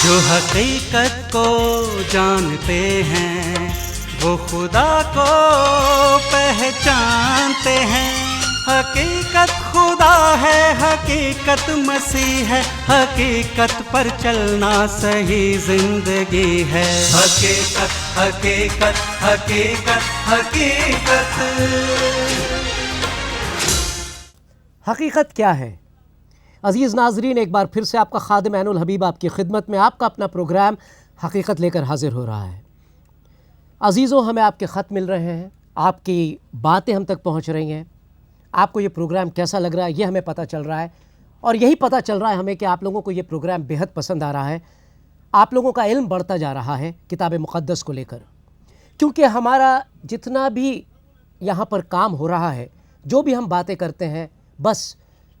जो हकीकत को जानते हैं वो खुदा को पहचानते हैं। हकीकत खुदा है, हकीकत मसीह है, हकीकत पर चलना सही जिंदगी है। हकीकत हकीकत हकीकत हकीकत। हकीकत क्या है? अज़ीज़ नाज़रीन, एक बार फिर से आपका खादिम ऐनुल हबीब आपकी खिदमत में आपका अपना प्रोग्राम हकीकत लेकर हाजिर हो रहा है। अज़ीज़ों, हमें आपके ख़त मिल रहे हैं, आपकी बातें हम तक पहुंच रही हैं। आपको ये प्रोग्राम कैसा लग रहा है ये हमें पता चल रहा है, और यही पता चल रहा है हमें कि आप लोगों को ये प्रोग्राम बेहद पसंद आ रहा है। आप लोगों का इल्म बढ़ता जा रहा है किताब मुक़द्दस को लेकर, क्योंकि हमारा जितना भी यहाँ पर काम हो रहा है, जो भी हम बातें करते हैं, बस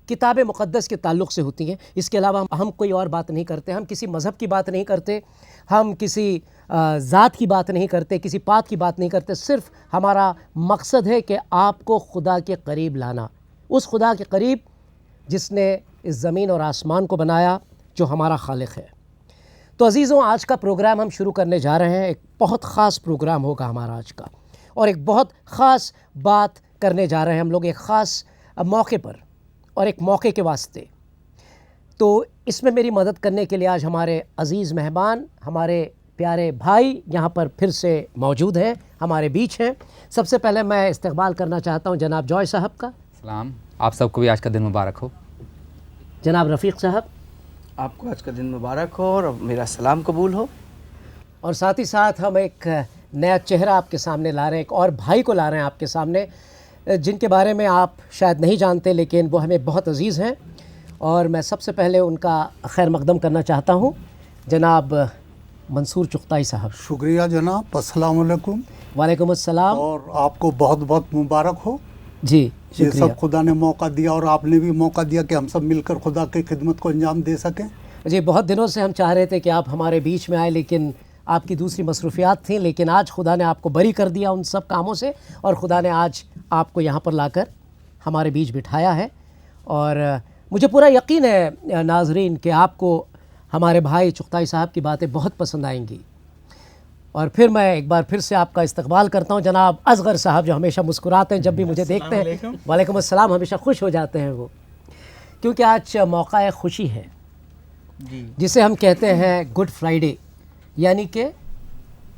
किताब मुक़द्दस के ताल्लुक़ से होती हैं। इसके अलावा हम कोई और बात नहीं करते। हम किसी मज़हब की बात नहीं करते, हम किसी ज़ात की बात नहीं करते, किसी पात की बात नहीं करते। सिर्फ़ हमारा मकसद है कि आपको खुदा के करीब लाना, उस खुदा के करीब जिसने इस ज़मीन और आसमान को बनाया, जो हमारा खालिक है। तो अज़ीज़ों, आज का प्रोग्राम हम शुरू करने जा रहे हैं। एक बहुत ख़ास प्रोग्राम होगा हमारा आज का, और एक बहुत ख़ास बात करने जा रहे हैं हम लोग, एक ख़ास मौके पर और एक मौके के वास्ते। तो इसमें मेरी मदद करने के लिए आज हमारे अज़ीज़ मेहमान, हमारे प्यारे भाई यहाँ पर फिर से मौजूद हैं, हमारे बीच हैं। सबसे पहले मैं इस्तकबाल करना चाहता हूँ जनाब जॉय साहब का। सलाम, आप सबको भी आज का दिन मुबारक हो। जनाब रफ़ीक साहब, आपको आज का दिन मुबारक हो और मेरा सलाम कबूल हो। और साथ ही साथ हम एक नया चेहरा आपके सामने ला रहे हैं, एक और भाई को ला रहे हैं आपके सामने, जिनके बारे में आप शायद नहीं जानते, लेकिन वो हमें बहुत अज़ीज़ हैं। और मैं सबसे पहले उनका खैर मकदम करना चाहता हूँ, जनाब मंसूर चुग़ताई साहब। शुक्रिया जनाब, अस्सलाम वालेकुम। वालेकुम अस्सलाम। और आपको बहुत बहुत मुबारक हो जी, ये सब खुदा ने मौका दिया, और आपने भी मौका दिया कि हम सब मिलकर खुदा की खिदमत को अंजाम दे सकें। जी, बहुत दिनों से हम चाह रहे थे कि आप हमारे बीच में आए, लेकिन आपकी दूसरी मसरूफियात थी। लेकिन आज खुदा ने आपको बरी कर दिया उन सब कामों से, और खुदा ने आज आपको यहाँ पर लाकर हमारे बीच बिठाया है। और मुझे पूरा यकीन है नाज़रीन कि आपको हमारे भाई चुग़ताई साहब की बातें बहुत पसंद आएंगी। और फिर मैं एक बार फिर से आपका इस्तकबाल करता हूँ जनाब असगर साहब, जो हमेशा मुस्कुराते हैं जब भी मुझे देखते हैं। वालेकुम अस्सलाम। हमेशा खुश हो जाते हैं वो, क्योंकि आज मौका खुशी है, जिसे हम कहते हैं गुड फ्राइडे, यानी कि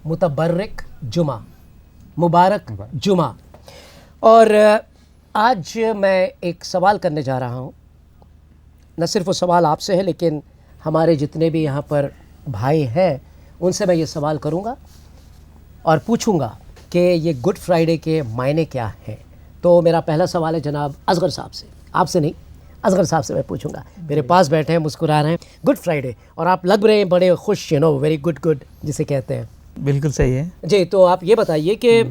मुतबर्रिक जुमा, मुबारक जुमा। और आज मैं एक सवाल करने जा रहा हूँ। न सिर्फ वो सवाल आपसे है, लेकिन हमारे जितने भी यहाँ पर भाई हैं उनसे मैं ये सवाल करूँगा और पूछूँगा कि ये गुड फ्राइडे के मायने क्या हैं। तो मेरा पहला सवाल है जनाब असगर साहब से, आपसे नहीं, असगर साहब से मैं पूछूंगा। मेरे पास बैठे हैं, मुस्कुरा रहे हैं। गुड फ्राइडे, और आप लग रहे हैं बड़े खुश, वेरी गुड जिसे कहते हैं। बिल्कुल सही है जी। तो आप ये बताइए कि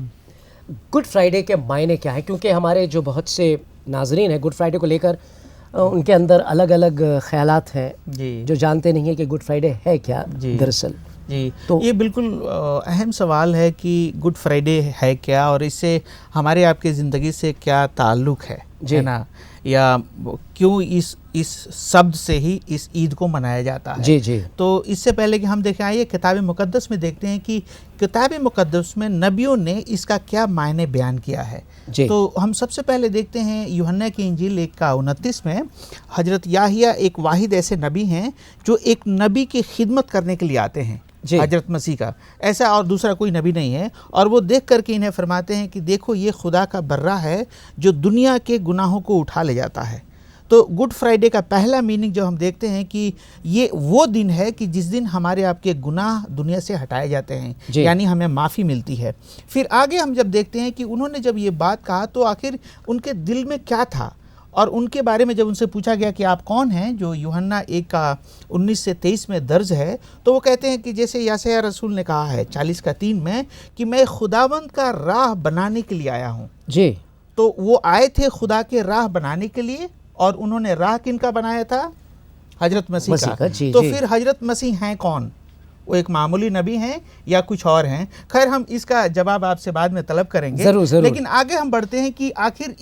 गुड फ्राइडे के मायने क्या है, क्योंकि हमारे जो बहुत से नाजरीन हैं गुड फ्राइडे को लेकर उनके अंदर अलग अलग ख्यालात हैं जी, जो जानते नहीं हैं कि गुड फ्राइडे है क्या दरअसल। जी, तो ये बिल्कुल अहम सवाल है कि गुड फ्राइडे है क्या, और इससे हमारे आपके ज़िंदगी से क्या ताल्लुक़ है ना, या क्यों इस शब्द से ही इस ईद को मनाया जाता है। जी। तो इससे पहले कि हम देखें, आइए किताब मुक़द्दस में देखते हैं कि किताब मुक़द्दस में नबियों ने इसका क्या मायने बयान किया है। तो हम सबसे पहले देखते हैं यूहन्ना की इंजील 1:29 में हज़रत याहिया एक वाहिद ऐसे नबी हैं जो एक नबी की खिदमत करने के लिए आते हैं, हजरत मसीह का, ऐसा और दूसरा कोई नबी नहीं है। और वो देख करके इन्हें फरमाते हैं कि देखो ये खुदा का बर्रा है जो दुनिया के गुनाहों को उठा ले जाता है। तो गुड फ्राइडे का पहला मीनिंग जो हम देखते हैं कि ये वो दिन है कि जिस दिन हमारे आपके गुनाह दुनिया से हटाए जाते हैं, यानी हमें माफ़ी मिलती है। फिर आगे हम जब देखते हैं कि उन्होंने जब ये बात कहा तो आखिर उनके दिल में क्या था, और उनके बारे में जब उनसे पूछा गया कि आप कौन हैं, जो यूहन्ना 1:19 से 23 में दर्ज है, तो वो कहते हैं कि जैसे यशायाह रसूल ने कहा है 40:3 में कि मैं खुदावंद का राह बनाने के लिए आया हूँ। जी। तो वो आए थे खुदा के राह बनाने के लिए, और उन्होंने राह किनका बनाया था? हजरत मसीह का। तो फिर हजरत मसीह हैं कौन? वो एक मामूली नबी हैं या कुछ और हैं? खैर, हम इसका जवाब आपसे बाद में तलब करेंगे। जरूर। लेकिन आगे हम बढ़ते हैं कि आखिर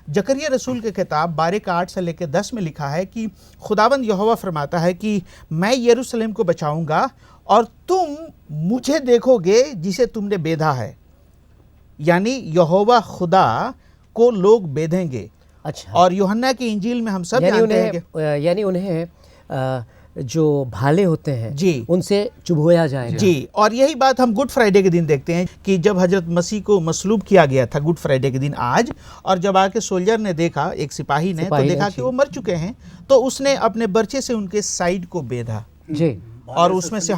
जकरिया रसूल के किताब 12 का 8 से लेकर 10 में लिखा है कि खुदावंद यहोवा फरमाता है कि मैं यरूशलेम को बचाऊंगा और तुम मुझे देखोगे जिसे तुमने बेधा है। यानी यहोवा खुदा को लोग बेधेंगे। अच्छा। और यूहन्ना की इंजील में हम सब जानते हैं कि यानी उन्हें जो भाले होते हैं जी उनसे चुभोया जाएगा। जी, और यही बात हम गुड फ्राइडे के दिन देखते हैं कि जब हजरत मसीह को मसलूब किया गया था गुड फ्राइडे के दिन आज, और जब आके सोल्जर ने देखा, एक सिपाही ने तो देखा कि वो मर चुके हैं, तो उसने अपने बर्चे से उनके साइड को बेधा जी, और उसमें से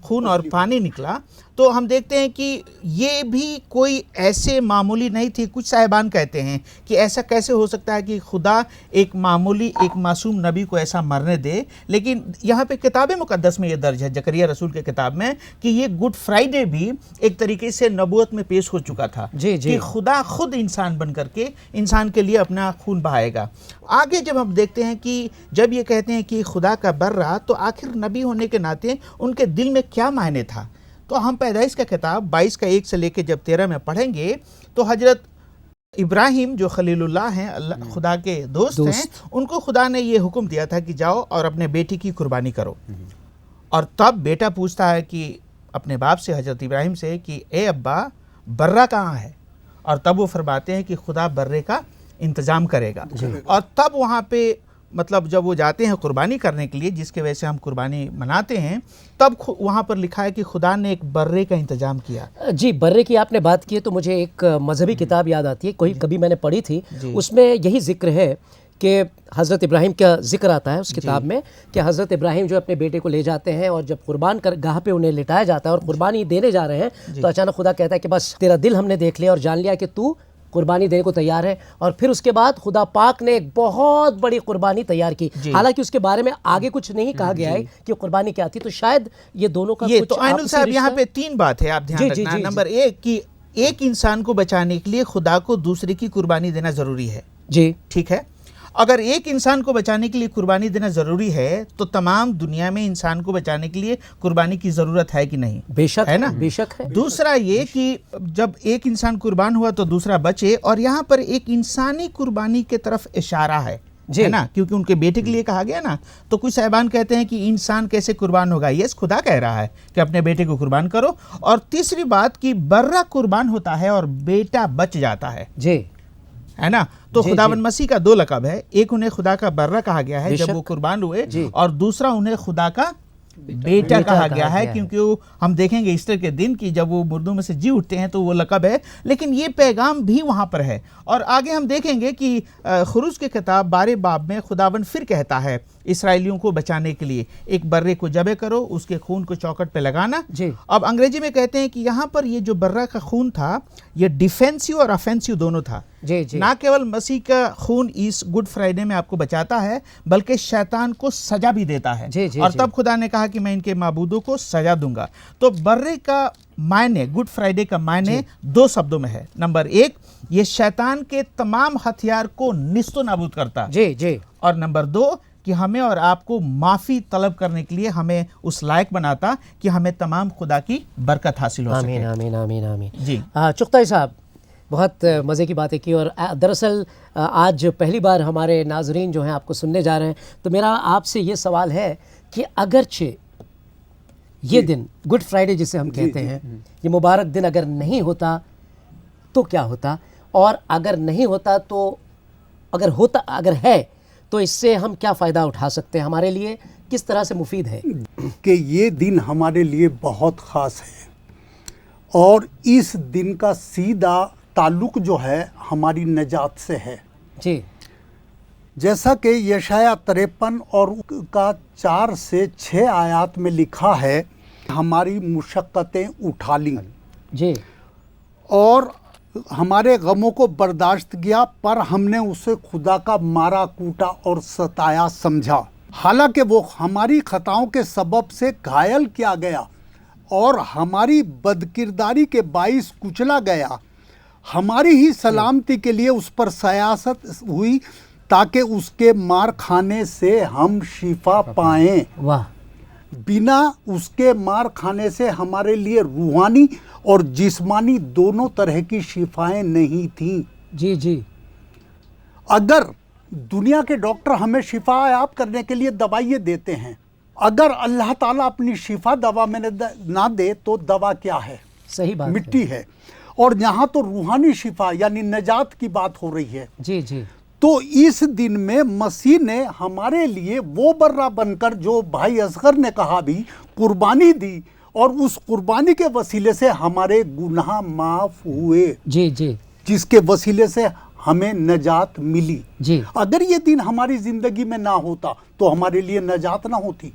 खून और पानी निकला। तो हम देखते हैं कि ये भी कोई ऐसे मामूली नहीं थी। कुछ साहिबान कहते हैं कि ऐसा कैसे हो सकता है कि खुदा एक मामूली एक मासूम नबी को ऐसा मरने दे, लेकिन यहाँ पे किताब मुकद्दस में ये दर्ज है, जकरिया रसूल के किताब में, कि ये गुड फ्राइडे भी एक तरीके से नबूवत में पेश हो चुका था कि खुदा खुद इंसान बन करके इंसान के लिए अपना खून बहाएगा। आगे जब हम देखते हैं कि जब ये कहते हैं कि खुदा का बर्रा, तो आखिर नबी होने के नाते उनके दिल में क्या मायने था। तो हम पैदाइश का किताब 22 का 1 से लेकर जब 13 में पढ़ेंगे तो हजरत इब्राहिम जो खलीलुल्लाह हैं, अल्लाह खुदा के दोस्त हैं, उनको खुदा ने ये हुक्म दिया था कि जाओ और अपने बेटी की कुर्बानी करो। और तब बेटा पूछता है कि अपने बाप से, हजरत इब्राहिम से, कि ए अब्बा बर्रा कहाँ है। और तब वो फरमाते हैं कि खुदा बर्रे का इंतज़ाम करेगा। और तब वहाँ पे मतलब जब वो जाते हैं कुर्बानी करने के लिए, जिसके वजह से हम कुर्बानी मनाते हैं, तब वहाँ पर लिखा है कि खुदा ने एक बर्रे का इंतजाम किया। जी, बर्रे की आपने बात की तो मुझे एक मजहबी किताब याद आती है, कभी मैंने पढ़ी थी, उसमें यही जिक्र है कि हज़रत इब्राहिम का जिक्र आता है उस किताब में कि हज़रत इब्राहिम जो अपने बेटे को ले जाते हैं और जब कुर्बान कर गाह पे उन्हें लिटाया जाता है और कुर्बानी देने जा रहे हैं, तो अचानक खुदा कहता है कि बस तेरा दिल हमने देख लिया और जान लिया कि तू कुर्बानी देने को तैयार है। और फिर उसके बाद खुदा पाक ने एक बहुत बड़ी कुर्बानी तैयार की। हालांकि उसके बारे में आगे कुछ नहीं कहा गया है कि कुर्बानी क्या थी। तो शायद ये दोनों का ये कुछ तो आइनुल साहब यहाँ पे 3 बात है, आप ध्यान रखना। नंबर 1 कि एक इंसान को बचाने के लिए खुदा को दूसरे की कुर्बानी देना जरूरी है। जी ठीक है। अगर एक इंसान को बचाने के लिए कुर्बानी देना ज़रूरी है तो तमाम दुनिया में इंसान को बचाने के लिए कुर्बानी की ज़रूरत है कि नहीं? बेशक है ना, बेशक है। दूसरा ये कि जब एक इंसान कुर्बान हुआ तो दूसरा बचे, और यहाँ पर एक इंसानी कुर्बानी के तरफ इशारा है ना, क्योंकि उनके बेटे के लिए कहा गया ना। तो कुछ साहिबान कहते हैं कि इंसान कैसे कुर्बान होगा। यस, खुदा कह रहा है कि अपने बेटे को कुर्बान करो। और तीसरी बात कि बर्रा कुर्बान होता है और बेटा बच जाता है, है ना। तो खुदावन मसीह का 2 लक़ब है, एक उन्हें खुदा का बर्रा कहा गया है जब वो कुर्बान हुए, और दूसरा उन्हें खुदा का बेटा कहा गया है, क्योंकि वो हम देखेंगे ईस्टर के दिन की जब वो मुर्दों में से जी उठते हैं तो वो लक़ब है। लेकिन ये पैगाम भी वहाँ पर है। और आगे हम देखेंगे कि खुरूज की किताब 12 बाब में खुदावन फिर कहता है इसराइलियों को बचाने के लिए एक बर्रे को जबे करो, उसके खून को चौखट पे लगाना। अब अंग्रेजी में कहते हैं कि यहाँ पर ये जो बर्रा का खून था ये डिफेंसिव और ऑफेंसिव दोनों था। ना केवल मसीह का खून इस गुड फ्राइडे में आपको बचाता है बल्कि शैतान को सजा भी देता है। और तब खुदा ने कहा कि मैं इनके माबूदों को सजा दूंगा। तो बर्रे का मायने, गुड फ्राइडे का मायने 2 शब्दों में है। नंबर 1, ये शैतान के तमाम हथियार को निस्तो नाबूद करता। और नंबर 2 कि हमें और आपको माफ़ी तलब करने के लिए हमें उस लायक बनाता कि हमें तमाम खुदा की बरकत हासिल हो सके। आमीन आमीन आमीन आमीन। जी चुगताई साहब, बहुत मज़े की बातें की। और दरअसल आज पहली बार हमारे नाजरीन जो हैं आपको सुनने जा रहे हैं, तो मेरा आपसे ये सवाल है कि अगरचे ये दिन गुड फ्राइडे जिसे हम कहते हैं, ये मुबारक दिन अगर नहीं होता तो क्या होता, और अगर नहीं होता तो अगर है तो इससे हम क्या फ़ायदा उठा सकते हैं, हमारे लिए किस तरह से मुफीद है? कि ये दिन हमारे लिए बहुत ख़ास है और इस दिन का सीधा ताल्लुक़ जो है हमारी नजात से है। जी, जैसा कि यशाया 53 और का 4 से 6 आयात में लिखा है, हमारी मुशक्क़तें उठा लीं जी, और हमारे गमों को बर्दाश्त किया, पर हमने उसे खुदा का मारा कूटा और सताया समझा। हालांकि वो हमारी खताओं के सबब से घायल किया गया और हमारी बदकिरदारी के बाइस कुचला गया। हमारी ही सलामती के लिए उस पर सयासत हुई ताकि उसके मार खाने से हम शिफा पाएं। वाह। बिना उसके मार खाने से हमारे लिए रूहानी और जिस्मानी दोनों तरह की शिफाएं नहीं थीं। जी जी। अगर दुनिया के डॉक्टर हमें शिफा याब करने के लिए दवाइयाँ देते हैं, अगर अल्लाह ताला अपनी शिफा दवा में ना दे तो दवा क्या है? सही बात मिट्टी है। और यहाँ तो रूहानी शिफा यानी नजात की बात हो रही है। जी जी। तो इस दिन में मसीह ने हमारे लिए वो बर्रा बनकर, जो भाई असगर ने कहा भी, कुर्बानी दी, और उस कुर्बानी के वसीले से हमारे गुनाह माफ हुए। जी जी। जिसके वसीले से हमें नजात मिली। जी। अगर ये दिन हमारी जिंदगी में ना होता तो हमारे लिए नजात ना होती,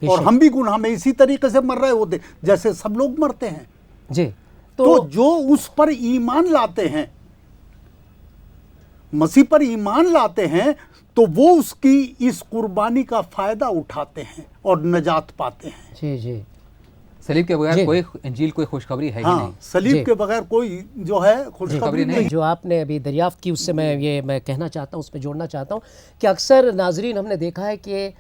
और हम भी गुनाह में इसी तरीके से मर रहे होते जैसे सब लोग मरते हैं। जी। तो जो उस पर ईमान लाते हैं, मसीह पर ईमान लाते हैं, तो वो उसकी इस कुर्बानी का फायदा उठाते हैं और नजात पाते हैं। जी जी। सलीब के बगैर कोई इंजील, कोई खुशखबरी है ही नहीं। सलीब के बगैर कोई जो है खुशखबरी नहीं। जो आपने अभी दरियाफ्त की, उससे मैं कहना चाहता हूँ, उसमें जोड़ना चाहता हूँ कि अक्सर नाजरीन हमने देखा है कि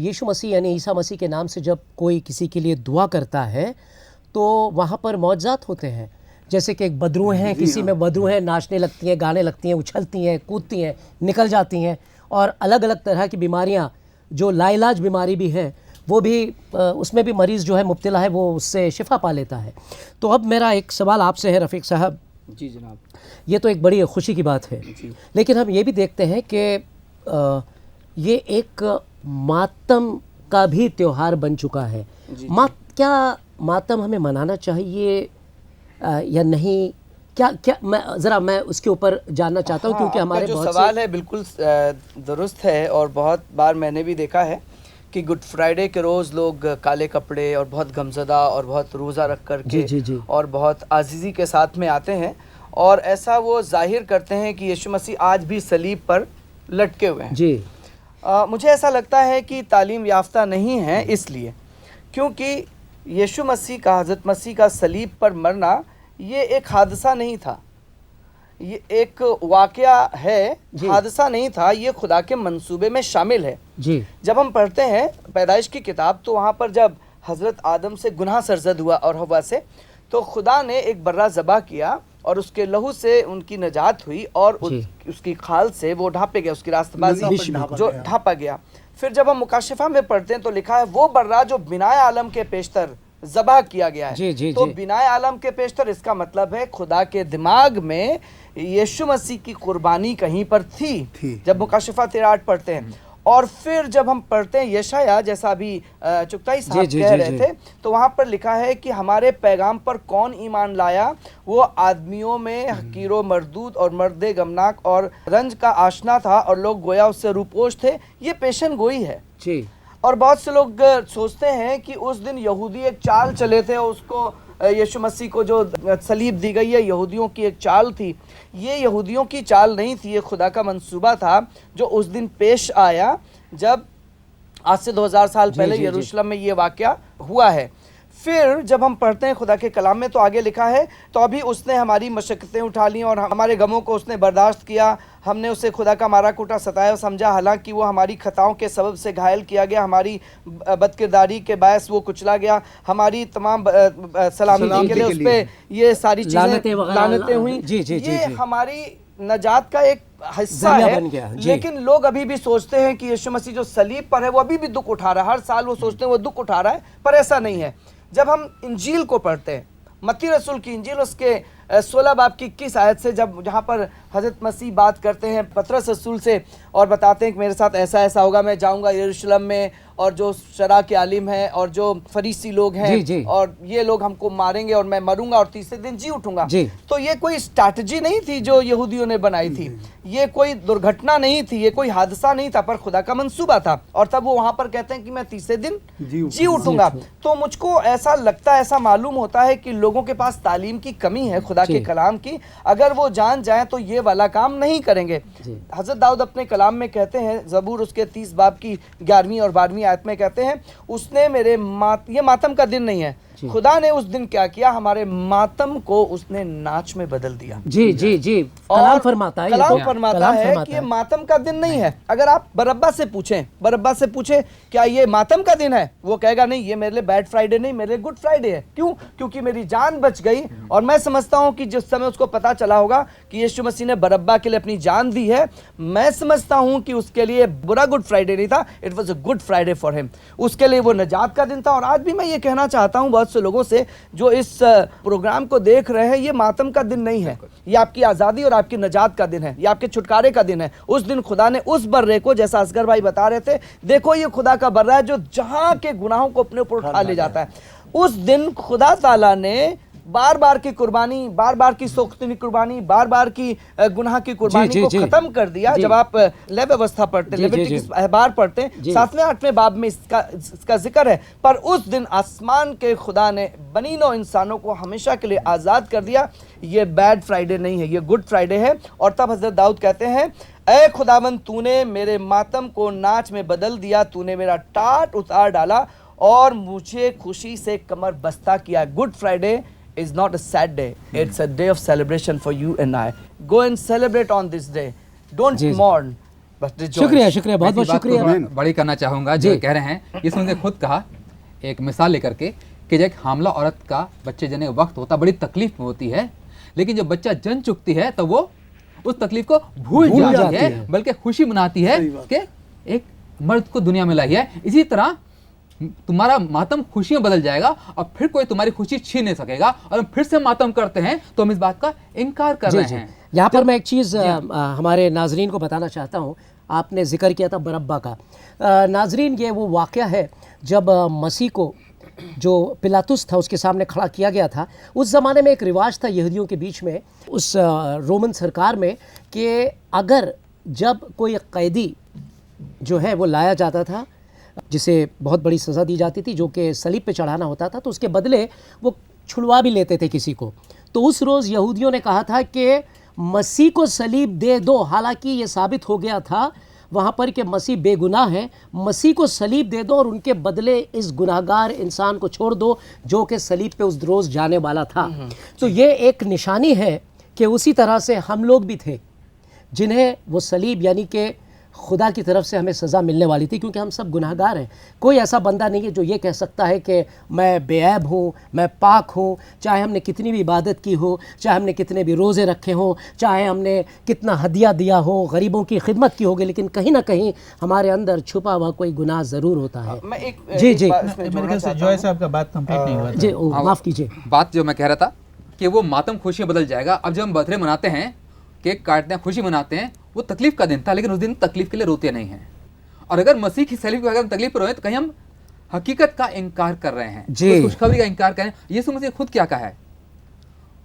यीशु मसीह यानी ईसा मसीह के नाम से जब कोई किसी के लिए दुआ करता है तो वहाँ पर मौजज़ात होते हैं। जैसे कि एक बदरू हैं, किसी में बदरू हैं, नाचने लगती हैं, गाने लगती हैं, उछलती हैं, कूदती हैं, निकल जाती हैं, और अलग अलग तरह की बीमारियाँ जो लाइलाज बीमारी भी हैं वो भी उसमें भी मरीज़ जो है मुब्तला है वो उससे शिफा पा लेता है। तो अब मेरा एक सवाल आपसे है रफ़ीक साहब। जी जनाब। ये तो एक बड़ी खुशी की बात है, लेकिन हम ये भी देखते हैं कि ये एक मातम का भी त्यौहार बन चुका है। क्या मातम हमें मनाना चाहिए या नहीं? क्या मैं उसके ऊपर जानना चाहता हूँ, क्योंकि हमारे जो सवाल है बिल्कुल दुरुस्त है, और बहुत बार मैंने भी देखा है कि गुड फ्राइडे के रोज़ लोग काले कपड़े और बहुत गमज़दा और बहुत रोज़ा रख कर के जी। और बहुत आज़ीज़ी के साथ में आते हैं, और ऐसा वो जाहिर करते हैं कि यीशु मसीह आज भी सलीब पर लटके हुए हैं। जी। मुझे ऐसा लगता है कि तालीम याफ्ता नहीं है, इसलिए क्योंकि यीशु मसीह का, हज़रत मसीह का सलीब पर मरना ये एक हादसा नहीं था, ये एक वाक़या है, हादसा नहीं था, ये खुदा के मंसूबे में शामिल है। जी। जब हम पढ़ते हैं पैदाइश की किताब, तो वहाँ पर जब हज़रत आदम से गुनाह सरजद हुआ और हवा से, तो खुदा ने एक बर्रा ज़बा किया और उसके लहू से उनकी नजात हुई, और उसकी खाल से वो ढापे गया, उसकी रास्तबाजी जो ढापा गया। फिर जब हम मुकाशिफा में पढ़ते हैं तो लिखा है वो बर्रा जो बिनाए आलम के पेशतर ज़बा किया गया है। तो बिनाए आलम के पेशतर, इसका मतलब है खुदा के दिमाग में यीशु मसीह की कुर्बानी कहीं पर थी। जब मुकाशिफा 13:8 पढ़ते हैं, और फिर जब हम पढ़ते हैं यशाया, जैसा अभी चुगताई साहब कह रहे थे, तो वहाँ पर लिखा है कि हमारे पैगाम पर कौन ईमान लाया, वो आदमियों में हकीरो मरदूद और मर्दे गमनाक और रंज का आशना था, और लोग गोया उससे रूपोश थे। ये पेशन गोई है। और बहुत से लोग सोचते हैं कि उस दिन यहूदी एक चाल चले थे, उसको यीशु मसीह को जो सलीब दी गई है यहूदियों की एक चाल थी। ये यहूदियों की चाल नहीं थी, ये खुदा का मंसूबा था जो उस दिन पेश आया जब आज से 2000 साल पहले यरूशलेम में ये वाक़या हुआ है। फिर जब हम पढ़ते हैं खुदा के कलाम में, तो आगे लिखा है, तो अभी उसने हमारी मशक्क़तें उठा ली और हमारे गमों को उसने बर्दाश्त किया, हमने उसे खुदा का मारा कूटा सताया समझा, हालांकि वो हमारी खताओं के सबब से घायल किया गया, हमारी बदकिरदारी के बायस वो कुचला गया, हमारी तमाम सलामती के लिए उस पर ये सारी चीज़ें लानतें हुई। ये हमारी नजात का एक हिस्सा है। लेकिन लोग अभी भी सोचते हैं कि यीशु मसीह जो सलीब पर है वो अभी भी दुख उठा रहा है, हर साल वो सोचते हैं वो दुख उठा रहा है, पर ऐसा नहीं है। जब हम इंजील को पढ़ते हैं, मत्ती रसूल की इंजील उसके 16 बाब की 21 आयत से, जब जहाँ पर हज़रत मसीह बात करते हैं पतरस रसूल से और बताते हैं कि मेरे साथ ऐसा ऐसा होगा, मैं जाऊँगा यरूशलेम में, और जो शरा के आलिम हैं और जो फरीसी लोग हैं और ये लोग हमको मारेंगे और मैं मरूंगा और तीसरे दिन जी उठूंगा। तो ये कोई स्ट्रैटेजी नहीं थी जो यहूदियों ने बनाई थी, ये कोई दुर्घटना नहीं थी, ये कोई हादसा नहीं था, पर खुदा का मंसूबा था। और तब वो वहाँ पर कहते हैं कि मैं तीसरे दिन जी उठूंगा। तो मुझको ऐसा लगता है, ऐसा मालूम होता है कि लोगों के पास तालीम की कमी है खुदा के कलाम की। अगर वो जान जाए तो ये वाला काम नहीं करेंगे। हज़रत दाऊद अपने कलाम में कहते हैं, ज़बूर उसके 30 बाब की 11वीं और 12वीं आयत में कहते हैं, उसने मेरे ये मातम का दिन नहीं है, खुदा ने उस दिन क्या किया, हमारे मातम को उसने नाच में बदल दिया। जी जी जी, कलाम फरमाता है, कलाम फरमाता है कि ये मातम का दिन नहीं है। अगर आप बरब्बा से पूछें क्या ये मातम का दिन है, वो कहेगा नहीं, ये मेरे लिए बैड फ्राइडे नहीं, मेरे लिए गुड फ्राइडे है। क्यों? क्योंकि मेरी जान बच गई। और मैं समझता हूं कि जिस समय उसको पता चला होगा कि यीशु मसीह ने बरब्बा के लिए अपनी जान दी है, मैं समझता हूं कि उसके लिए बुरा गुड फ्राइडे नहीं था, it was a good Friday for him. उसके लिए वो निजात का दिन था। और आज भी मैं ये कहना चाहता हूं बहुत से लोगों से जो इस प्रोग्राम को देख रहे हैं, ये मातम का दिन नहीं है, ये आपकी आज़ादी और आपकी निजात का दिन है, ये आपके छुटकारे का दिन है। उस दिन खुदा ने उस बर्रे को, जैसा असगर भाई बता रहे थे, देखो ये खुदा का बर्रा है जो जहां के गुनाहों को अपने ऊपर उठा ले जाता है। उस दिन खुदा ताला ने बार बार की कुर्बानी, बार बार की सोख्तनी कुर्बानी, बार बार की गुनाह की कुर्बानी को खत्म कर दिया। जब आप लय व्यवस्था पढ़ते, लेविटिकस अहबार पढ़ते, 7वें 8वें बाब में इसका जिक्र है। पर उस दिन आसमान के खुदा ने बनी नौ इंसानों को हमेशा के लिए आज़ाद कर दिया। ये बैड फ्राइडे नहीं है, ये गुड फ्राइडे है। और तब हजरत दाऊद कहते हैं, ऐ खुदावंद तूने मेरे मातम को नाच में बदल दिया, तूने मेरा टाट उतार डाला और मुझे खुशी से कमर बस्ता किया। Good Friday is not a sad day, it's a day of celebration for you and I. Go and celebrate on this day, don't mourn but rejoice. शुक्रिया शुक्रिया, बहुत बहुत शुक्रिया। बड़ी करना चाहूँगा जो कह रहे हैं, ये उन्होंने खुद कहा एक मिसाल लेकर के कि जब एक हामला औरत का बच्चे जने वक्त होता बड़ी तकलीफ में होती है, लेकिन जब बच्चा जन चुकती है तो वो उस तकलीफ को भूल जाती है, बल्कि खुशी मनाती है कि एक मर्द को दुनिया में लाई है। इसी तरह तुम्हारा मातम खुशियों बदल जाएगा और फिर कोई तुम्हारी खुशी छीन नहीं सकेगा। और हम फिर से मातम करते हैं तो हम इस बात का इनकार कर रहे हैं। यहाँ पर मैं एक चीज़ हमारे नाजरीन को बताना चाहता हूँ। आपने जिक्र किया था बरब्बा का। नाजरीन, ये वो वाक़या है जब मसीह को जो पिलातुस था उसके सामने खड़ा किया गया था। उस ज़माने में एक रिवाज था यहूदियों के बीच में, उस रोमन सरकार में, कि अगर जब कोई कैदी जो है वो लाया जाता था जिसे बहुत बड़ी सज़ा दी जाती थी, जो कि सलीब पे चढ़ाना होता था, तो उसके बदले वो छुड़वा भी लेते थे किसी को। तो उस रोज़ यहूदियों ने कहा था कि मसीह को सलीब दे दो। हालांकि ये साबित हो गया था वहाँ पर कि मसीह बेगुनाह है, मसीह को सलीब दे दो और उनके बदले इस गुनाहगार इंसान को छोड़ दो जो कि सलीब पे उस रोज़ जाने वाला था। तो ये एक निशानी है कि उसी तरह से हम लोग भी थे जिन्हें वो सलीब यानी कि खुदा की तरफ से हमें सज़ा मिलने वाली थी, क्योंकि हम सब गुनाहगार हैं। कोई ऐसा बंदा नहीं है जो ये कह सकता है कि मैं बेऐब हूँ, मैं पाक हूँ, चाहे हमने कितनी भी इबादत की हो, चाहे हमने कितने भी रोज़े रखे हों, चाहे हमने कितना हदिया दिया हो, गरीबों की खिदमत की होगी, लेकिन कहीं ना कहीं हमारे अंदर छुपा हुआ कोई गुनाह ज़रूर होता है। जी जी, जॉय साहब का बात कंप्लीट नहीं हुआ जी, माफ़ कीजिए। बात जो मैं कह रहा था कि वो मातम खुशियाँ बदल जाएगा। अब जब हम बर्थडे मनाते हैं, केक काटते हैं, खुशी मनाते हैं, वो तकलीफ का दिन था, लेकिन उस दिन तकलीफ के लिए रोते नहीं हैं। और अगर मसीह की सलीब की अगर हम तकलीफ पर रोए तो कहीं हम हकीकत का इनकार कर रहे हैं, उस खुशखबरी का इनकार कर रहे हैं। यीशु मसीह खुद क्या कहा है?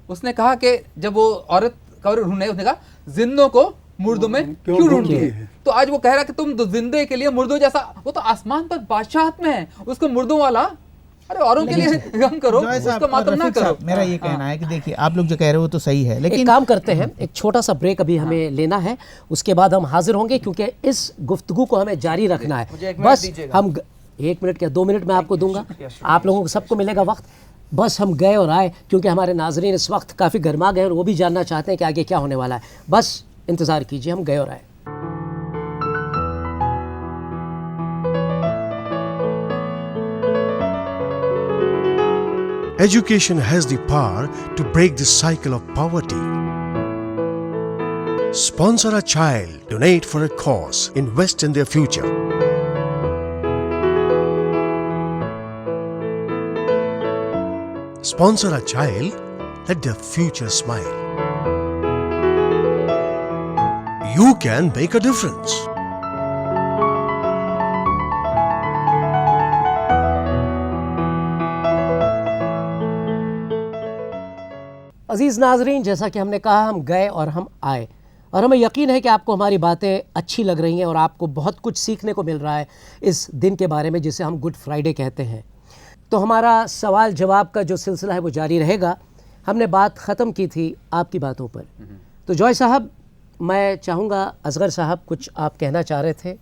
उसने कहा कि जब वो औरत कब्र ढूंढने, उसने कहा जिंदों को मुर्दों में क्यों ढूंढती है? तो आज वो कह रहा है कि तुम जिंदे के लिए मुर्दों जैसा, वो तो आसमान पर बादशाहत में है, उसको मुर्दों वाला, अरे औरों के लिए गम करो, उसका मातम ना करो। मेरा ये कहना है कि देखिए आप लोग जो कह रहे हो तो सही है, लेकिन एक काम करते हैं, एक छोटा सा ब्रेक अभी हमें लेना है, उसके बाद हम हाजिर होंगे, क्योंकि इस गुफ्तगू को हमें जारी रखना है। बस हम 1 मिनट क्या 2 मिनट में आपको दूंगा, आप लोगों को सबको मिलेगा वक्त। बस हम गए और आए, क्योंकि हमारे नाजरीन इस वक्त काफ़ी गर्मा गए और वो भी जानना चाहते हैं कि आगे क्या होने वाला है। बस इंतज़ार कीजिए, हम गए और आए। Education has the power to break the cycle of poverty. Sponsor a child, donate for a cause, invest in their future. Sponsor a child, let their future smile. You can make a difference. अज़ीज़ नाज़रीन, जैसा कि हमने कहा, हम गए और हम आए, और हमें यकीन है कि आपको हमारी बातें अच्छी लग रही हैं और आपको बहुत कुछ सीखने को मिल रहा है इस दिन के बारे में जिसे हम गुड फ्राइडे कहते हैं। तो हमारा सवाल जवाब का जो सिलसिला है वो जारी रहेगा। हमने बात ख़त्म की थी आपकी बातों पर। तो जॉय साहब, मैं चाहूँगा असगर साहब कुछ आप कहना चाह रहे थे।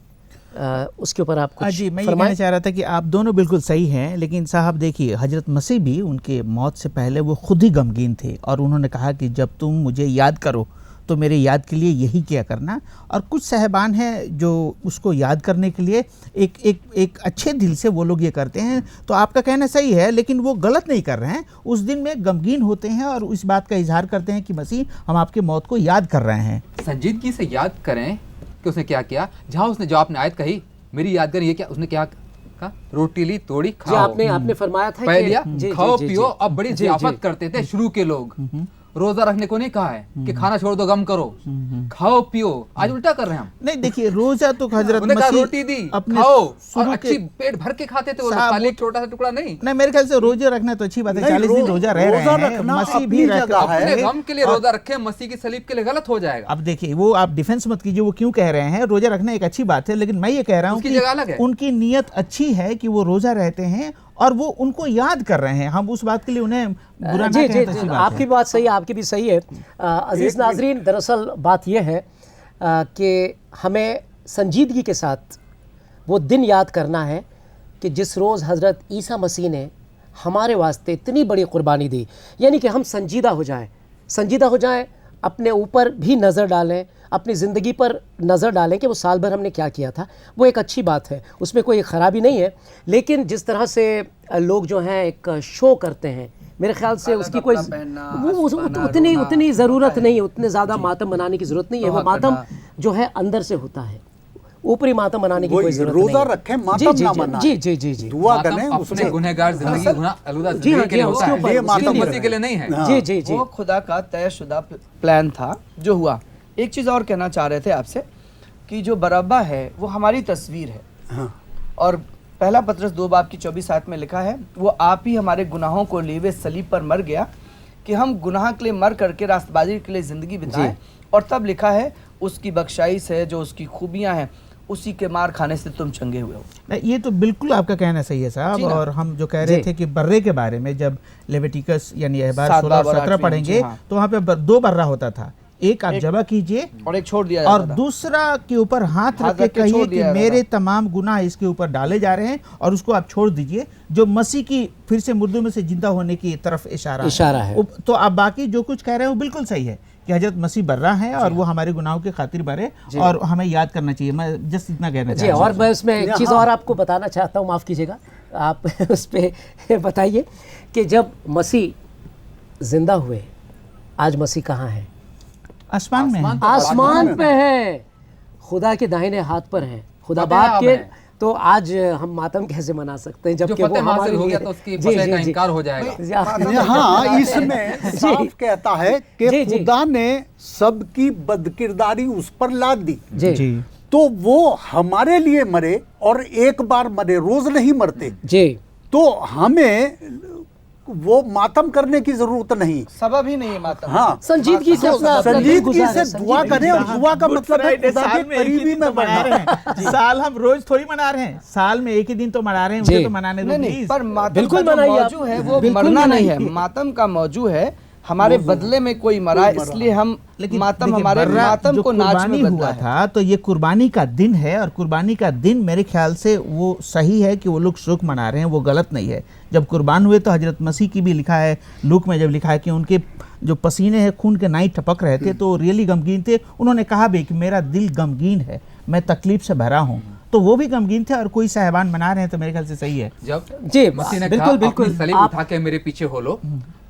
उसके ऊपर आप कुछ जी, मैं ये कहना चाह रहा था कि आप दोनों बिल्कुल सही हैं, लेकिन साहब देखिए, हजरत मसीह भी उनके मौत से पहले वो खुद ही गमगीन थे और उन्होंने कहा कि जब तुम मुझे याद करो तो मेरे याद के लिए यही किया करना। और कुछ साहबान हैं जो उसको याद करने के लिए एक अच्छे दिल से वो लोग ये करते हैं। तो आपका कहना सही है, लेकिन वो गलत नहीं कर रहे हैं। उस दिन में गमगीन होते हैं और इस बात का इजहार करते हैं कि मसीह हम आपके मौत को याद कर रहे हैं। संजीदगी से याद करें कि उसने क्या किया। जहाँ उसने जो आपने आयत कही, मेरी याद करें, ये क्या उसने क्या कहा? रोटी ली, तोड़ी, खाओ। आपने फरमाया था पहलिया खाओ पियो। अब बड़ी जियाफत करते थे शुरू के लोग। रोजा रखने को नहीं कहा है कि खाना छोड़ दो, गम करो, खाओ पियो। आज उल्टा कर रहे हैं हम। नहीं देखिए, रोजा तो हजरत उन्होंने कहा मसीह रोटी दी, अपने खाओ, शुरू और के अच्छी पेट भर के खाते थे वो, खाली एक छोटा सा टुकड़ा नहीं। नहीं, मेरे ख्याल से रोजे रखना तो अच्छी बात है। 40 दिन रोजा रह रहे हैं, मसीह भी अपने गम के लिए रोजा रखे, मसीह की सलीब के लिए गलत हो जाएगा। अब देखिए, वो आप डिफेंस मत कीजिए, वो क्यों कह रहे हैं। रोजा रखना एक अच्छी बात है, लेकिन मैं ये कह रहा हूँ कि उनकी नीयत अच्छी है कि वो रोजा रहते हैं और वो उनको याद कर रहे हैं। हम उस बात के लिए उन्हें बुरा ना कहें तो अच्छी बात है। आपकी बात सही है, आपकी भी सही है। अजीज नाजरीन, दरअसल बात यह है कि हमें संजीदगी के साथ वो दिन याद करना है कि जिस रोज़ हज़रत ईसा मसीह ने हमारे वास्ते इतनी बड़ी कुर्बानी दी। यानी कि हम संजीदा हो जाएं, अपने ऊपर भी नज़र डालें, अपनी ज़िंदगी पर नज़र डालें कि वो साल भर हमने क्या किया था। वो एक अच्छी बात है, उसमें कोई ख़राबी नहीं है। लेकिन जिस तरह से लोग जो हैं एक शो करते हैं, मेरे ख्याल से उसकी कोई उतनी ज़रूरत नहीं है, उतने ज़्यादा मातम मनाने की ज़रूरत नहीं है। वो मातम जो है अंदर से होता है, ऊपरी मातम मनाने की कोई ज़रूरत नहीं है। रोज़ा रखें, मातम ना मनाएं। जी, दुआ करें अपने गुनहगार जिंदगी गुनाह जिंदगी के लिए होता है, ये मातम मसीह के लिए नहीं है। जी। वो खुदा का तयशुदा प्लान था जो हुआ। एक चीज़ और कहना चाह रहे थे आपसे कि जो बरअब्बा है वो हमारी तस्वीर है। और पहला पतरस 2:24 में लिखा है, वो आप ही हमारे गुनाहों को लिए हुए सलीब पर मर गया कि हम गुनाह के लिए मर करके रास्तबाजी के लिए ज़िंदगी बिताएं। और तब लिखा है, उसकी बख्शाइश है, जो उसकी खूबियाँ हैं, उसी के मार खाने से तुम चंगे हुए हो। ये तो बिल्कुल आपका कहना सही है साहब। और हम जो कह रहे थे कि बर्रे के बारे में, जब लेविटिकस यानी अहबार 16 और 17 पढ़ेंगे तो वहाँ पे 2 बर्रा होता था। एक आप जबा कीजिए और एक छोड़ दिया और दूसरा के ऊपर हाथ रख के कहिए कि मेरे तमाम गुनाह इसके ऊपर डाले जा रहे हैं और उसको आप छोड़ दीजिए, जो मसीह की फिर से मुर्दों में से जिंदा होने की तरफ इशारा है। तो आप बाकी जो कुछ कह रहे हैं वो बिल्कुल सही है कि हजरत मसीह बर्रा है और वो हमारे गुनाहों के खातिर बरे और हमें याद करना चाहिए। मैं जस्ट इतना कहना चाहता हूँ। और मैं उसमें एक चीज़ और आपको बताना चाहता हूँ, माफ़ कीजिएगा, आप उस पर बताइए कि जब मसीह जिंदा हुए, आज मसीह कहाँ है? आसमान पे है, खुदा के दाहिने हाथ पर है, खुदा बाप के। तो आज हम मातम कैसे मना सकते हैं जबकि वो हमारे हो गया तो उसकी फतह का इनकार हो जाएगा। हाँ, इसमें साफ कहता है कि खुदा ने सबकी बदकिरदारी उस पर लाद दी। जी। तो वो हमारे लिए मरे और एक बार मरे, रोज नहीं मरते जी। तो हमें वो मातम करने की जरूरत नहीं, सबब ही नहीं है मातम। हाँ, संजीदगी से दुआ करें। और दुआ का मतलब है खुदा के करीबी में बढ़ना है। साल हम रोज थोड़ी मना रहे हैं, साल में एक ही दिन तो मना रहे हैं, मुझे तो मनाने दो प्लीज। पर मातम का मौजू है वो मरना नहीं है, मातम का मौजू है हमारे बदले में कोई मरा, इसलिए हम मातम हमारे मातम को नाच में हुआ था। तो ये कुर्बानी का दिन है और कुर्बानी का दिन मेरे ख्याल से वो सही है कि वो लोग शोक मना रहे हैं, वो गलत नहीं है। जब कुर्बान हुए तो हजरत मसीह की भी लिखा है, लूक में जब लिखा है कि उनके जो पसीने हैं खून के नाई टपक रहे थे, तो रियली गमगीन थे। उन्होंने कहा भी कि मेरा दिल गमगीन है, मैं तकलीफ से भरा हूँ। तो वो भी गमगीन थे और कोई साहबान मना रहे हैं, तो मेरे ख्याल से सही है। जब मसीह ने बिल्कुल सलीब उठा के मेरे पीछे हो लो,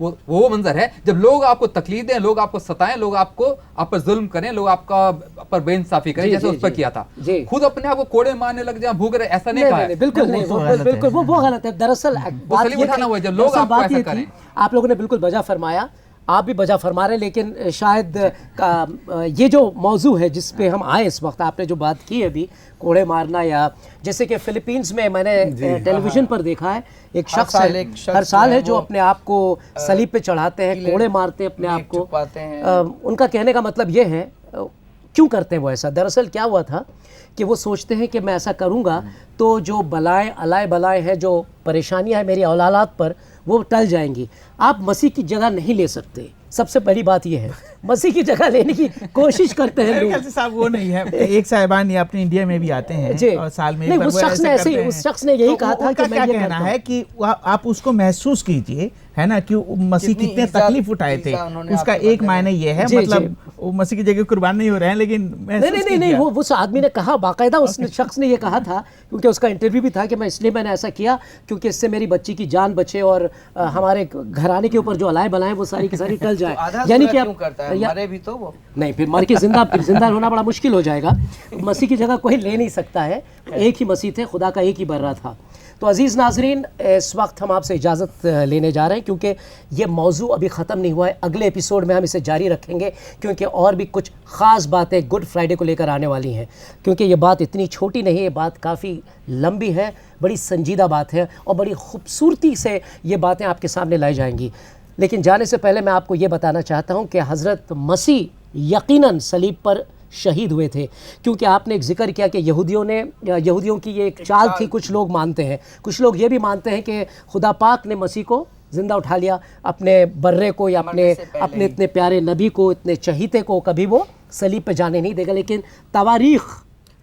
वो मंजर है जब लोग आपको तकलीफ दें, लोग आपको सताएं, लोग आप पर जुल्म करें, लोग आपका पर बेइंसाफी करें, जैसे उस पर किया था। खुद अपने आप को कोड़े मारने लग जाए, भूख रहे, ऐसा नहीं कहा है। बिल्कुल नहीं, बिल्कुल वो गलत है। दरअसल सलीब उठाना हुआ जब लोग आपको ऐसा करें। आप लोगों ने बिल्कुल बजा फरमाया, आप भी बजा फरमा रहे हैं, लेकिन शायद ये जो मौजू है जिस पे हम आए इस वक्त, आपने जो बात की अभी, कोड़े मारना, या जैसे कि फिलीपींस में मैंने टेलीविजन पर देखा है, एक शख्स हर साल है जो अपने आप को सलीब पे चढ़ाते हैं, कोड़े मारते हैं अपने आप को। उनका कहने का मतलब ये है, क्यों करते हैं वो ऐसा? दरअसल क्या हुआ था कि वो सोचते हैं कि मैं ऐसा करूँगा तो जो बलाएं अलाए बलाएं हैं, जो परेशानियां हैं मेरी औलाद पर, वो टल जाएंगी। आप मसीह की जगह नहीं ले सकते, सबसे पहली बात ये है, मसीह की जगह लेने की कोशिश करते हैं मेरे लोग। ख्याल से साहब वो नहीं है, एक साहिबान ये अपने इंडिया में भी आते जी। हैं और साल में नहीं, एक बार उस वो शख्स ऐसे ने ऐसे ही- करते उस हैं। शख्स ने यही तो कहा था उनका कि मैं क्या ये कहना करता हूं। है कि आप उसको महसूस कीजिए, है ना, कि मसीह कितनी कितने इज्जत- तकलीफ उठाए थे, इज्जत उन्होंने उसका आपके एक बदले मायने ये है, जी, मतलब जी। वो मसीह की जगह कुर्बान नहीं हो रहे हैं, लेकिन नहीं महसूस नहीं नहीं नहीं, कीजिए वो उस आदमी ने कहा, बाकायदा उस शख्स ने ये कहा था, क्योंकि उसका इंटरव्यू भी था कि मैं इसलिए मैंने ऐसा किया क्योंकि इससे मेरी बच्ची की जान बचे और हमारे घराने के ऊपर जो अलाए बलाएं वो सारी की सारी टल जाए। आधा यानी अधूरा कि क्यों करता है, मरे भी तो वो। नहीं, फिर मर के जिंदा होना बड़ा मुश्किल हो जाएगा। मसीह की जगह कोई ले नहीं सकता है, एक ही मसीह थे, खुदा का एक ही बर्रा था। तो अज़ीज़ नाजरीन, इस वक्त हम आपसे इजाज़त लेने जा रहे हैं क्योंकि ये मौजू अभी ख़त्म नहीं हुआ है। अगले एपिसोड में हम इसे जारी रखेंगे क्योंकि और भी कुछ ख़ास बातें गुड फ्राइडे को लेकर आने वाली हैं, क्योंकि ये बात इतनी छोटी नहीं है, ये बात काफ़ी लंबी है, बड़ी संजीदा बात है और बड़ी खूबसूरती से ये बातें आपके सामने लाई जाएंगी। लेकिन जाने से पहले मैं आपको ये बताना चाहता हूँ कि हज़रत मसीह यकीनन सलीब पर शहीद हुए थे, क्योंकि आपने एक जिक्र किया कि यहूदियों की ये एक चाल थी। कुछ लोग मानते हैं, कुछ लोग ये भी मानते हैं कि खुदा पाक ने मसीह को ज़िंदा उठा लिया, अपने बर्रे को या अपने इतने प्यारे नबी को, इतने चहीते को कभी वो सलीब पे जाने नहीं देगा। लेकिन तवारीख़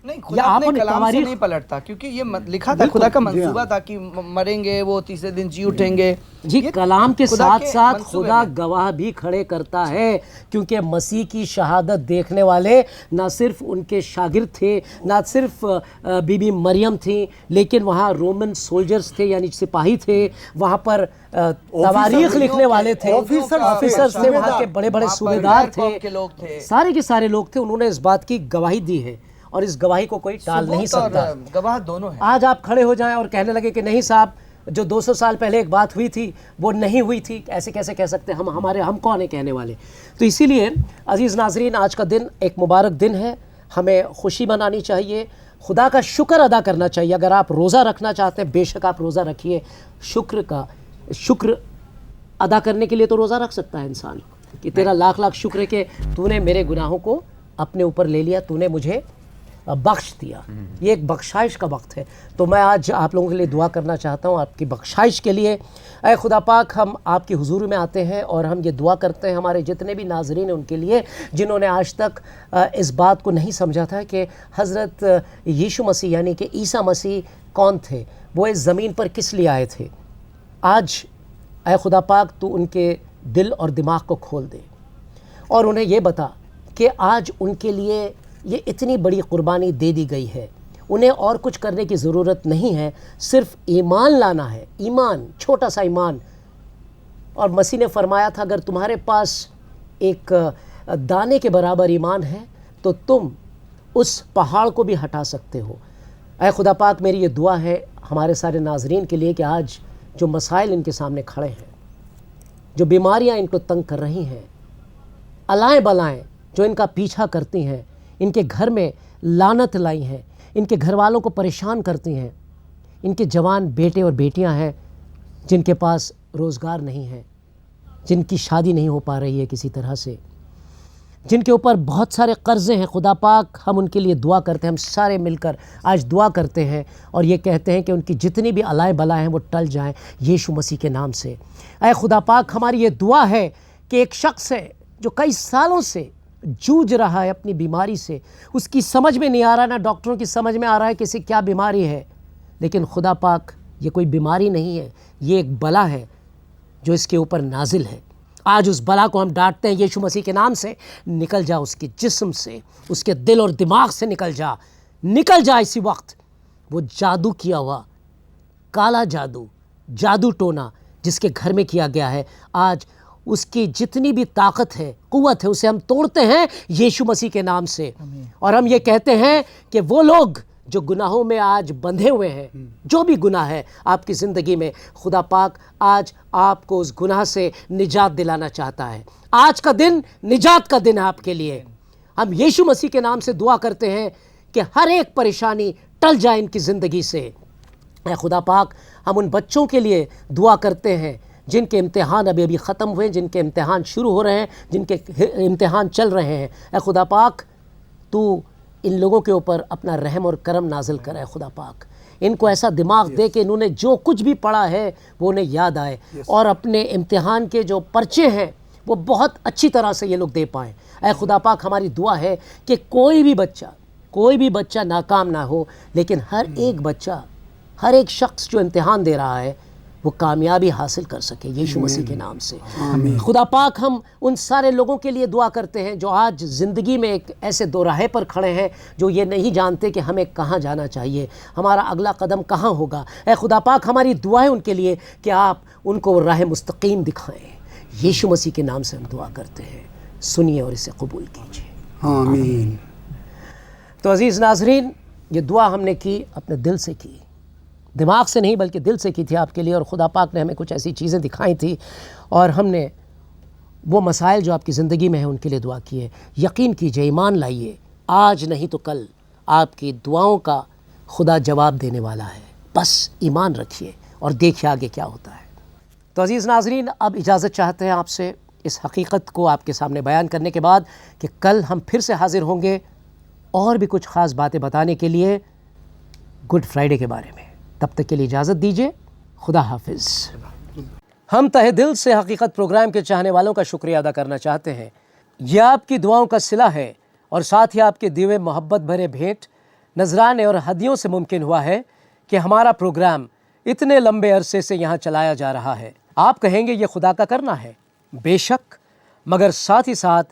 नहीं, खुदा अपने कलाम से नहीं पलटता, क्योंकि ये लिखा था, खुदा का मंसूबा था कि मरेंगे वो, तीसरे दिन जी उठेंगे। जी, कलाम के खुदा साथ के साथ मंसूबे खुदा में। गवाह भी खड़े करता है, क्योंकि मसीह की शहादत देखने वाले ना सिर्फ उनके शागिर्द थे, ना सिर्फ बीबी मरियम थी, लेकिन वहाँ रोमन सोल्जर्स थे, यानी सिपाही थे, वहाँ पर तवारीख लिखने वाले थे, ऑफिसर्स थे, वहाँ के बड़े बड़े सूबेदार थे, सारे के सारे लोग थे। उन्होंने इस बात की गवाही दी है और इस गवाही को कोई टाल नहीं सकता। गवाह दोनों हैं। आज आप खड़े हो जाएं और कहने लगे कि नहीं साहब, जो 200 साल पहले एक बात हुई थी वो नहीं हुई थी, ऐसे कैसे कह सकते हैं? हम कौन है कहने वाले? तो इसीलिए अजीज़ नाजरीन, आज का दिन एक मुबारक दिन है, हमें खुशी मनानी चाहिए, खुदा का शुक्र अदा करना चाहिए। अगर आप रोज़ा रखना चाहते हैं, बेशक आप रोज़ा रखिए। शुक्र अदा करने के लिए तो रोज़ा रख सकता है इंसान, कि तेरा लाख लाख शुक्र है कि तूने मेरे गुनाहों को अपने ऊपर ले लिया, तूने मुझे बख्श दिया। ये एक बख्शाइश का वक्त है। तो मैं आज आप लोगों के लिए दुआ करना चाहता हूँ, आपकी बख्शाइश के लिए। ऐ खुदा पाक, हम आपकी हुजूर में आते हैं और हम ये दुआ करते हैं हमारे जितने भी नाजरीन हैं उनके लिए, जिन्होंने आज तक इस बात को नहीं समझा था कि हज़रत यीशु मसीह यानी कि ईसा मसीह कौन थे, वो इस ज़मीन पर किस लिए आए थे। आज ऐ खुदा पाक, तू उनके दिल और दिमाग को खोल दे और उन्हें ये बता कि आज उनके लिए ये इतनी बड़ी कुर्बानी दे दी गई है, उन्हें और कुछ करने की ज़रूरत नहीं है, सिर्फ ईमान लाना है, ईमान, छोटा सा ईमान। और मसीह ने फरमाया था, अगर तुम्हारे पास एक दाने के बराबर ईमान है तो तुम उस पहाड़ को भी हटा सकते हो। ऐ खुदा पाक, मेरी ये दुआ है हमारे सारे नाजरीन के लिए कि आज जो मसाइल इनके सामने खड़े हैं, जो बीमारियां इनको तंग कर रही हैं, अलाएं बलाएं जो इनका पीछा करती हैं, इनके घर में लानत लाई हैं, इनके घर वालों को परेशान करती हैं, इनके जवान बेटे और बेटियां हैं जिनके पास रोज़गार नहीं है, जिनकी शादी नहीं हो पा रही है किसी तरह से, जिनके ऊपर बहुत सारे कर्ज़े हैं। खुदा पाक, हम उनके लिए दुआ करते हैं, हम सारे मिलकर आज दुआ करते हैं और ये कहते हैं कि उनकी जितनी भी अलाए बलाएँ हैं वो टल जाएं यीशु मसीह के नाम से। ऐ खुदा पाक, हमारी ये दुआ है कि एक शख्स है जो कई सालों से जूझ रहा है अपनी बीमारी से, उसकी समझ में नहीं आ रहा, ना डॉक्टरों की समझ में आ रहा है कि इसे क्या बीमारी है, लेकिन खुदा पाक, ये कोई बीमारी नहीं है, ये एक बला है जो इसके ऊपर नाजिल है। आज उस बला को हम डांटते हैं यीशु मसीह के नाम से, निकल जा उसके जिस्म से, उसके दिल और दिमाग से निकल जा इसी वक्त। वो जादू किया हुआ, काला जादू, जादू टोना जिसके घर में किया गया है, आज उसकी जितनी भी ताकत है, कुव्वत है, उसे हम तोड़ते हैं यीशु मसीह के नाम से। और हम ये कहते हैं कि वो लोग जो गुनाहों में आज बंधे हुए हैं, जो भी गुनाह है आपकी ज़िंदगी में, खुदा पाक आज आपको उस गुनाह से निजात दिलाना चाहता है। आज का दिन निजात का दिन है आपके लिए। हम यीशु मसीह के नाम से दुआ करते हैं कि हर एक परेशानी टल जाए इनकी ज़िंदगी से। ऐ खुदा पाक, हम उन बच्चों के लिए दुआ करते हैं जिनके इम्तिहान अभी ख़त्म हुए, जिनके इम्तिहान शुरू हो रहे हैं, जिनके इम्तिहान चल रहे हैं। ऐ खुदा पाक, तू इन लोगों के ऊपर अपना रहम और करम नाजिल कर। ऐ खुदा पाक, इनको ऐसा दिमाग दे कि इन्होंने जो कुछ भी पढ़ा है वो उन्हें याद आए और अपने इम्तिहान के जो पर्चे हैं वो बहुत अच्छी तरह से ये लोग दे पाएँ। ऐ खुदा पाक, हमारी दुआ है कि कोई भी बच्चा नाकाम ना हो, लेकिन हर एक बच्चा, हर एक शख्स जो इम्तिहान दे रहा है वो कामयाबी हासिल कर सके यीशु मसीह के नाम से। खुदा पाक, हम उन सारे लोगों के लिए दुआ करते हैं जो आज ज़िंदगी में एक ऐसे दोराहे पर खड़े हैं, जो ये नहीं जानते कि हमें कहाँ जाना चाहिए, हमारा अगला कदम कहाँ होगा। ऐ खुदा पाक, हमारी दुआ है उनके लिए कि आप उनको राह मुस्तकीम दिखाएं। यीशु मसीह के नाम से हम दुआ करते हैं, सुनिए और इसे कबूल कीजिए। आमीन। तो अज़ीज़ नाज़रीन, ये दुआ हमने की अपने दिल से की, दिमाग से नहीं बल्कि दिल से की थी आपके लिए। और खुदा पाक ने हमें कुछ ऐसी चीज़ें दिखाई थी और हमने वो मसाइल जो आपकी ज़िंदगी में है उनके लिए दुआ की है। यकीन कीजिए, ईमान लाइए, आज नहीं तो कल आपकी दुआओं का खुदा जवाब देने वाला है। बस ईमान रखिए और देखिए आगे क्या होता है। तो अज़ीज़ नाज़रीन, अब इजाज़त चाहते हैं आपसे इस हकीकत को आपके सामने बयान करने के बाद कि कल हम फिर से हाज़िर होंगे और भी कुछ ख़ास बातें बताने के लिए गुड फ्राइडे के बारे में। तब तक के लिए इजाज़त दीजिए। खुदा हाफिज़। हम तहे दिल से हकीकत प्रोग्राम के चाहने वालों का शुक्रिया अदा करना चाहते हैं। यह आपकी दुआओं का सिला है और साथ ही आपके दिए मोहब्बत भरे भेंट, नजराने और हदियों से मुमकिन हुआ है कि हमारा प्रोग्राम इतने लंबे अरसे से यहाँ चलाया जा रहा है। आप कहेंगे ये खुदा का करना है, बेशक, मगर साथ ही साथ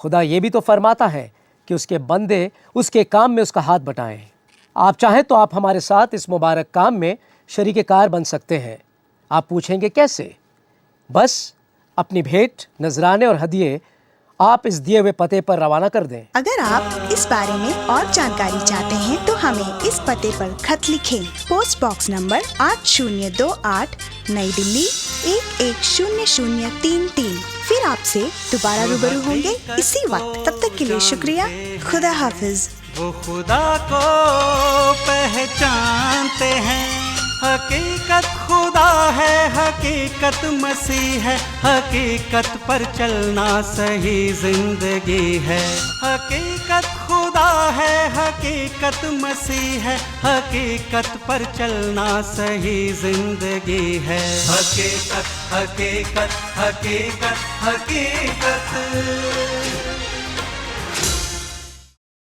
खुदा ये भी तो फरमाता है कि उसके बंदे उसके काम में उसका हाथ बटाएं। आप चाहें तो आप हमारे साथ इस मुबारक काम में शरीके कार बन सकते हैं। आप पूछेंगे कैसे? बस अपनी भेंट, नजराने और हदिये आप इस दिए हुए पते पर रवाना कर दें। अगर आप इस बारे में और जानकारी चाहते हैं तो हमें इस पते पर खत लिखें। पोस्ट बॉक्स नंबर 8028, नई दिल्ली 110033। फिर आपसे दोबारा रूबरू होंगे इसी वक्त। तब तक के लिए शुक्रिया। खुदा हाफिज। वो खुदा को पहचानते हैं, हकीकत खुदा है, हकीकत मसीह है, हकीकत पर चलना सही जिंदगी है। हकीकत खुदा है, हकीकत मसीह है, हकीकत पर चलना सही जिंदगी है। हकीकत हकीकत हकीकत हकीकत।